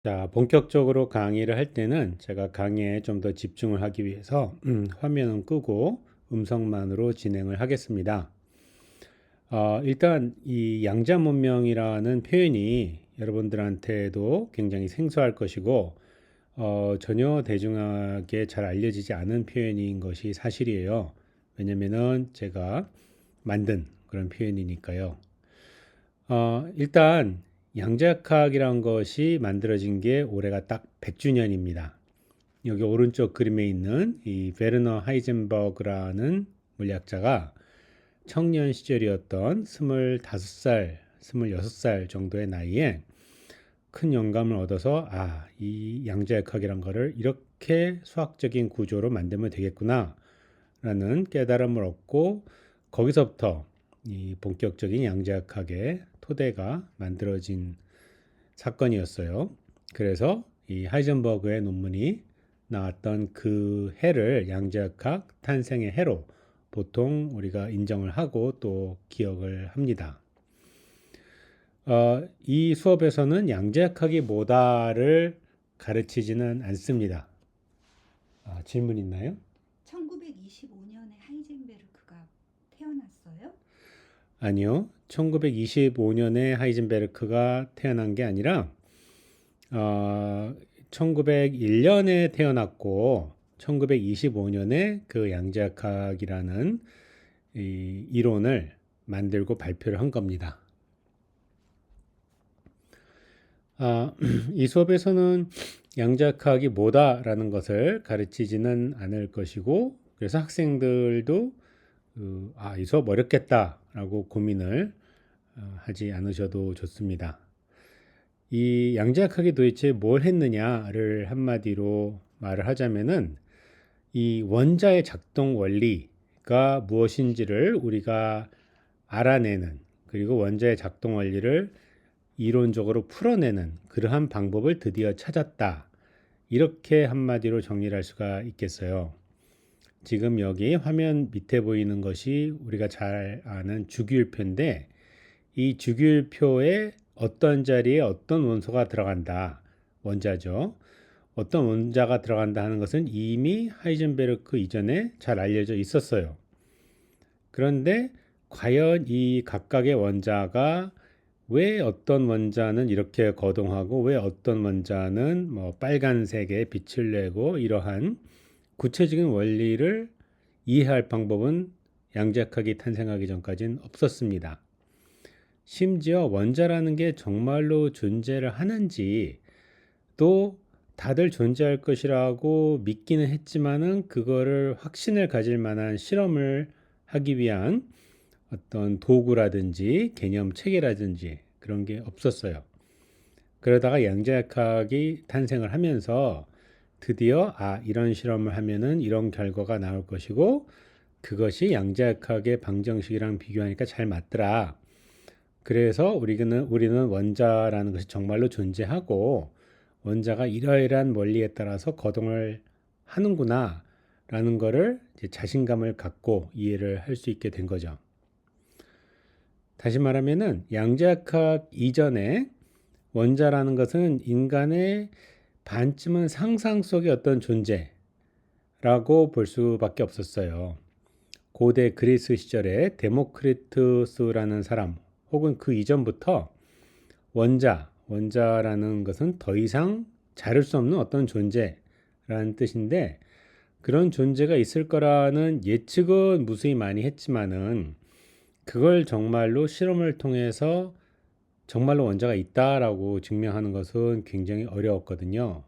자, 본격적으로 강의를 할 때는 제가 강의에 좀 더 집중을 하기 위해서 화면은 끄고 음성만으로 진행을 하겠습니다. 일단 이 양자 문명이라는 표현이 여러분들한테도 굉장히 생소할 것이고 전혀 대중하게 잘 알려지지 않은 표현인 것이 사실이에요. 왜냐면은 제가 만든 그런 표현이니까요. 일단 양자역학이란 것이 만들어진 게 올해가 딱 100주년입니다. 여기 오른쪽 그림에 있는 이 베르너 하이젠버그라는 물리학자가 청년 시절이었던 25살, 26살 정도의 나이에 큰 영감을 얻어서 이 양자역학이란 거를 이렇게 수학적인 구조로 만들면 되겠구나 라는 깨달음을 얻고 거기서부터 이 본격적인 양자역학의 토대가 만들어진 사건이었어요. 그래서 이 하이젠버그의 논문이 나왔던 그 해를 양자역학 탄생의 해로 보통 우리가 인정을 하고 또 기억을 합니다. 이 수업에서는 양자역학이 뭐다를 가르치지는 않습니다. 질문 있나요? 1925년에 하이젠베르크가 태어났어요? 아니요. 1925년에 하이젠베르크가 태어난 게 아니라 1901년에 태어났고 1925년에 그 양자역학이라는 이 이론을 만들고 발표를 한 겁니다. 이 수업에서는 양자역학이 뭐다라는 것을 가르치지는 않을 것이고 그래서 학생들도 이 수업 어렵겠다라고 고민을 하지 않으셔도 좋습니다. 이 양자역학이 도대체 뭘 했느냐를 한마디로 말을 하자면은 이 원자의 작동 원리가 무엇인지를 우리가 알아내는 그리고 원자의 작동 원리를 이론적으로 풀어내는 그러한 방법을 드디어 찾았다. 이렇게 한마디로 정리를 할 수가 있겠어요. 지금 여기 화면 밑에 보이는 것이 우리가 잘 아는 주기율표인데 이 주기율표에 어떤 자리에 어떤 원소가 들어간다. 원자죠. 어떤 원자가 들어간다 하는 것은 이미 하이젠베르크 이전에 잘 알려져 있었어요. 그런데 과연 이 각각의 원자가 왜 어떤 원자는 이렇게 거동하고 왜 어떤 원자는 뭐 빨간색의 빛을 내고 이러한 구체적인 원리를 이해할 방법은 양자역학이 탄생하기 전까지는 없었습니다. 심지어 원자라는 게 정말로 존재를 하는지 또 다들 존재할 것이라고 믿기는 했지만은 그거를 확신을 가질 만한 실험을 하기 위한 어떤 도구라든지 개념 체계라든지 그런 게 없었어요. 그러다가 양자역학이 탄생을 하면서 드디어 이런 실험을 하면은 이런 결과가 나올 것이고 그것이 양자역학의 방정식이랑 비교하니까 잘 맞더라. 그래서 우리는 원자라는 것이 정말로 존재하고 원자가 이러이러한 원리에 따라서 거동을 하는구나 라는 거를 이제 자신감을 갖고 이해를 할 수 있게 된 거죠. 다시 말하면은 양자역학 이전에 원자라는 것은 인간의 반쯤은 상상 속의 어떤 존재라고 볼 수밖에 없었어요. 고대 그리스 시절에 데모크리투스라는 사람 혹은 그 이전부터 원자라는 것은 더 이상 자를 수 없는 어떤 존재라는 뜻인데 그런 존재가 있을 거라는 예측은 무수히 많이 했지만은 그걸 정말로 실험을 통해서 정말로 원자가 있다라고 증명하는 것은 굉장히 어려웠거든요.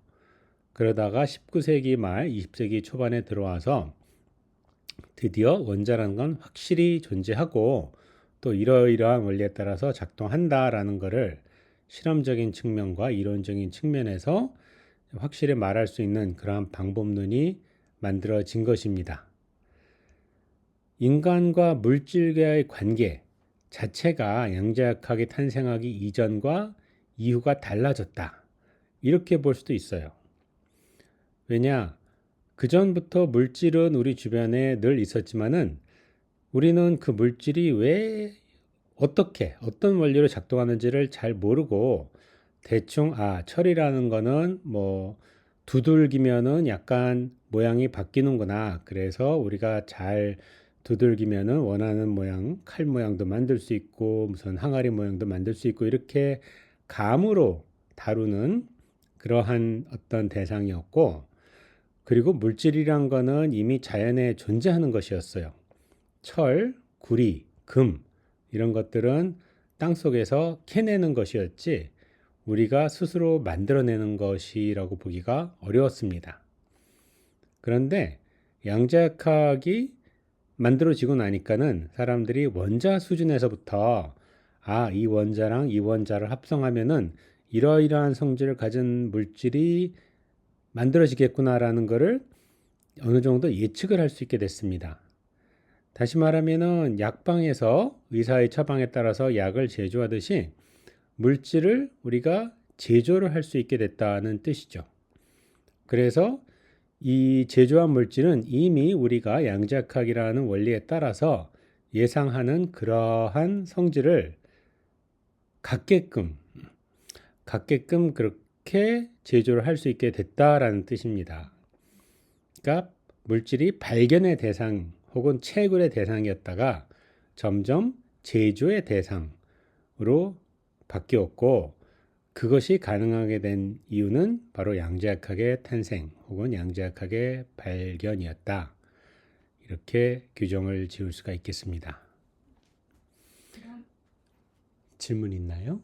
그러다가 19세기 말 20세기 초반에 들어와서 드디어 원자라는 건 확실히 존재하고 또 이러이러한 원리에 따라서 작동한다라는 것을 실험적인 측면과 이론적인 측면에서 확실히 말할 수 있는 그러한 방법론이 만들어진 것입니다. 인간과 물질과의 관계 자체가 양자역학이 탄생하기 이전과 이후가 달라졌다. 이렇게 볼 수도 있어요. 왜냐? 그전부터 물질은 우리 주변에 늘 있었지만은 우리는 그 물질이 왜 어떤 원리로 작동하는지를 잘 모르고 대충 철이라는 거는 뭐 두들기면은 약간 모양이 바뀌는구나. 그래서 우리가 잘 두들기면은 원하는 모양, 칼 모양도 만들 수 있고 무슨 항아리 모양도 만들 수 있고 이렇게 감으로 다루는 그러한 어떤 대상이었고, 그리고 물질이란 거는 이미 자연에 존재하는 것이었어요. 철, 구리, 금 이런 것들은 땅 속에서 캐내는 것이었지 우리가 스스로 만들어내는 것이라고 보기가 어려웠습니다. 그런데 양자역학이 만들어지고 나니까는 사람들이 원자 수준에서부터 이 원자랑 이 원자를 합성하면은 이러이러한 성질을 가진 물질이 만들어지겠구나라는 것을 어느 정도 예측을 할 수 있게 됐습니다. 다시 말하면은 약방에서 의사의 처방에 따라서 약을 제조하듯이 물질을 우리가 제조를 할 수 있게 됐다는 뜻이죠. 그래서 이 제조한 물질은 이미 우리가 양자역학이라는 원리에 따라서 예상하는 그러한 성질을 갖게끔 그렇게 제조를 할 수 있게 됐다라는 뜻입니다. 그러니까 물질이 발견의 대상 혹은 채굴의 대상이었다가 점점 제조의 대상으로 바뀌었고, 그것이 가능하게 된 이유는 바로 양자역학의 탄생 혹은 양자역학의 발견이었다. 이렇게 규정을 지을 수가 있겠습니다. 그럼, 질문 있나요?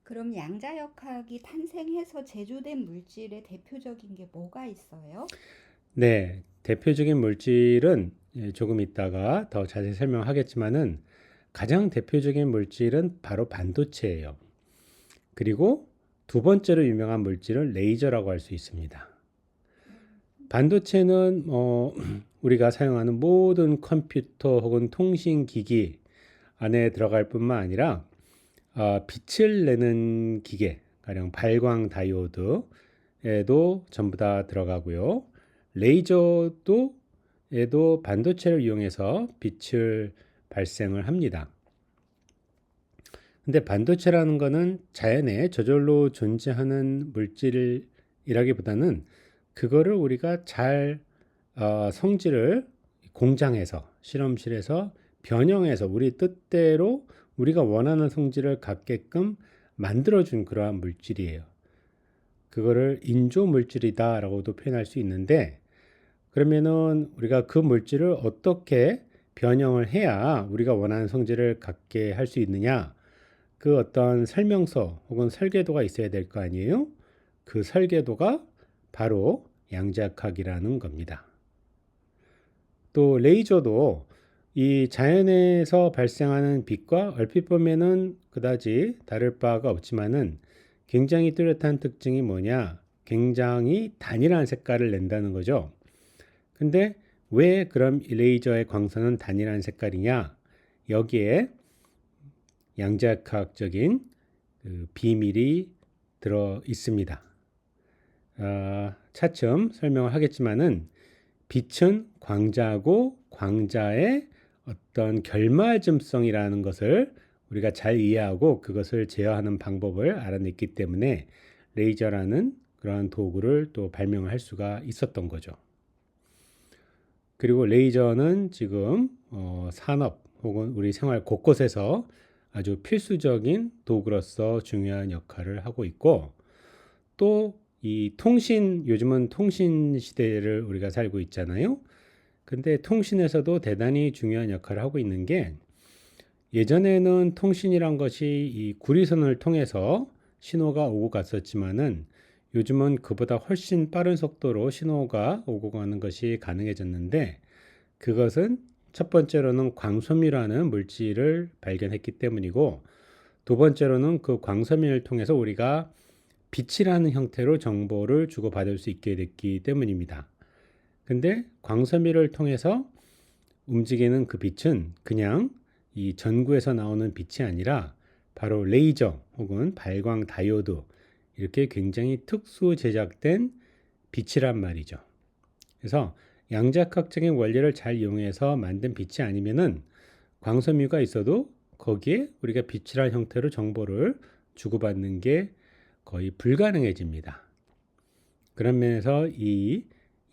그럼 양자역학이 탄생해서 제조된 물질의 대표적인 게 뭐가 있어요? 네, 대표적인 물질은 조금 있다가 더 자세히 설명하겠지만은 가장 대표적인 물질은 바로 반도체예요. 그리고 두 번째로 유명한 물질은 레이저라고 할 수 있습니다. 반도체는 우리가 사용하는 모든 컴퓨터 혹은 통신기기 안에 들어갈 뿐만 아니라 빛을 내는 기계, 가령 발광 다이오드에도 전부 다 들어가고요. 레이저도 에도 반도체를 이용해서 빛을 발생을 합니다. 근데 반도체라는 거는 자연에 저절로 존재하는 물질이라기보다는 그거를 우리가 잘 성질을 공장에서 실험실에서 변형해서 우리 뜻대로 우리가 원하는 성질을 갖게끔 만들어준 그러한 물질이에요. 그거를 인조 물질이다라고도 표현할 수 있는데, 그러면은 우리가 그 물질을 어떻게 변형을 해야 우리가 원하는 성질을 갖게 할 수 있느냐? 그 어떤 설명서 혹은 설계도가 있어야 될 거 아니에요? 그 설계도가 바로 양자역학이라는 겁니다. 또 레이저도 이 자연에서 발생하는 빛과 얼핏 보면은 그다지 다를 바가 없지만은 굉장히 뚜렷한 특징이 뭐냐? 굉장히 단일한 색깔을 낸다는 거죠. 근데 왜 그럼 이 레이저의 광선은 단일한 색깔이냐? 여기에 양자역학적인 그 비밀이 들어 있습니다. 차츰 설명을 하겠지만은 빛은 광자고 광자의 어떤 결말점성이라는 것을 우리가 잘 이해하고 그것을 제어하는 방법을 알아냈기 때문에 레이저라는 그러한 도구를 또 발명할 수가 있었던 거죠. 그리고 레이저는 지금 산업 혹은 우리 생활 곳곳에서 아주 필수적인 도구로서 중요한 역할을 하고 있고, 또 이 요즘은 통신 시대를 우리가 살고 있잖아요. 근데 통신에서도 대단히 중요한 역할을 하고 있는 게, 예전에는 통신이란 것이 이 구리선을 통해서 신호가 오고 갔었지만은 요즘은 그보다 훨씬 빠른 속도로 신호가 오고 가는 것이 가능해졌는데, 그것은 첫 번째로는 광섬유라는 물질을 발견했기 때문이고, 두 번째로는 그 광섬유를 통해서 우리가 빛이라는 형태로 정보를 주고받을 수 있게 됐기 때문입니다. 근데 광섬유를 통해서 움직이는 그 빛은 그냥 이 전구에서 나오는 빛이 아니라 바로 레이저 혹은 발광 다이오드, 이렇게 굉장히 특수 제작된 빛이란 말이죠. 그래서 양자역학적인 원리를 잘 이용해서 만든 빛이 아니면은 광섬유가 있어도 거기에 우리가 빛이란 형태로 정보를 주고받는 게 거의 불가능해집니다. 그런 면에서 이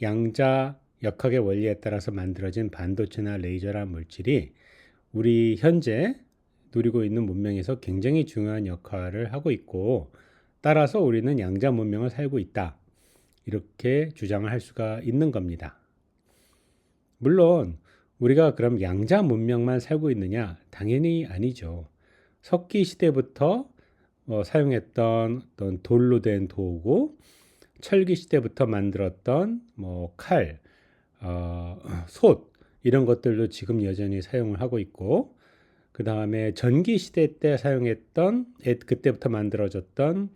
양자 역학의 원리에 따라서 만들어진 반도체나 레이저라는 물질이 우리 현재 누리고 있는 문명에서 굉장히 중요한 역할을 하고 있고, 따라서 우리는 양자 문명을 살고 있다, 이렇게 주장을 할 수가 있는 겁니다. 물론 우리가 그럼 양자 문명만 살고 있느냐? 당연히 아니죠. 석기 시대부터 사용했던 어떤 돌로 된 도구, 철기 시대부터 만들었던 칼, 솥, 이런 것들도 지금 여전히 사용을 하고 있고, 그 다음에 전기 시대 때 사용했던, 그때부터 만들어졌던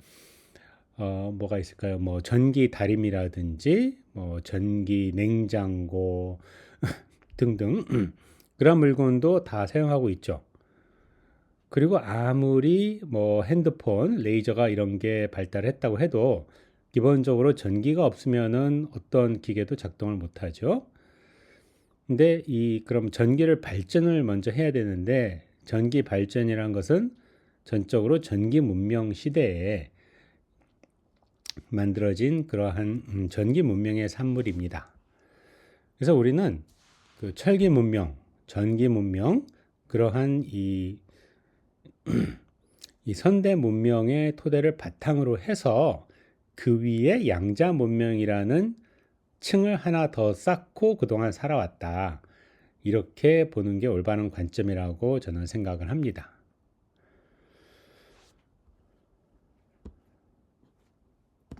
뭐가 있을까요? 전기 다림이라든지 전기 냉장고 등등 그런 물건도 다 사용하고 있죠. 그리고 아무리 핸드폰, 레이저가 이런 게 발달했다고 해도 기본적으로 전기가 없으면은 어떤 기계도 작동을 못 하죠. 근데 그럼 전기를 발전을 먼저 해야 되는데, 전기 발전이란 것은 전적으로 전기 문명 시대에 만들어진 그러한 전기 문명의 산물입니다. 그래서 우리는 그 철기 문명, 전기 문명, 그러한 이 선대 문명의 토대를 바탕으로 해서 그 위에 양자 문명이라는 층을 하나 더 쌓고 그동안 살아왔다, 이렇게 보는 게 올바른 관점이라고 저는 생각을 합니다.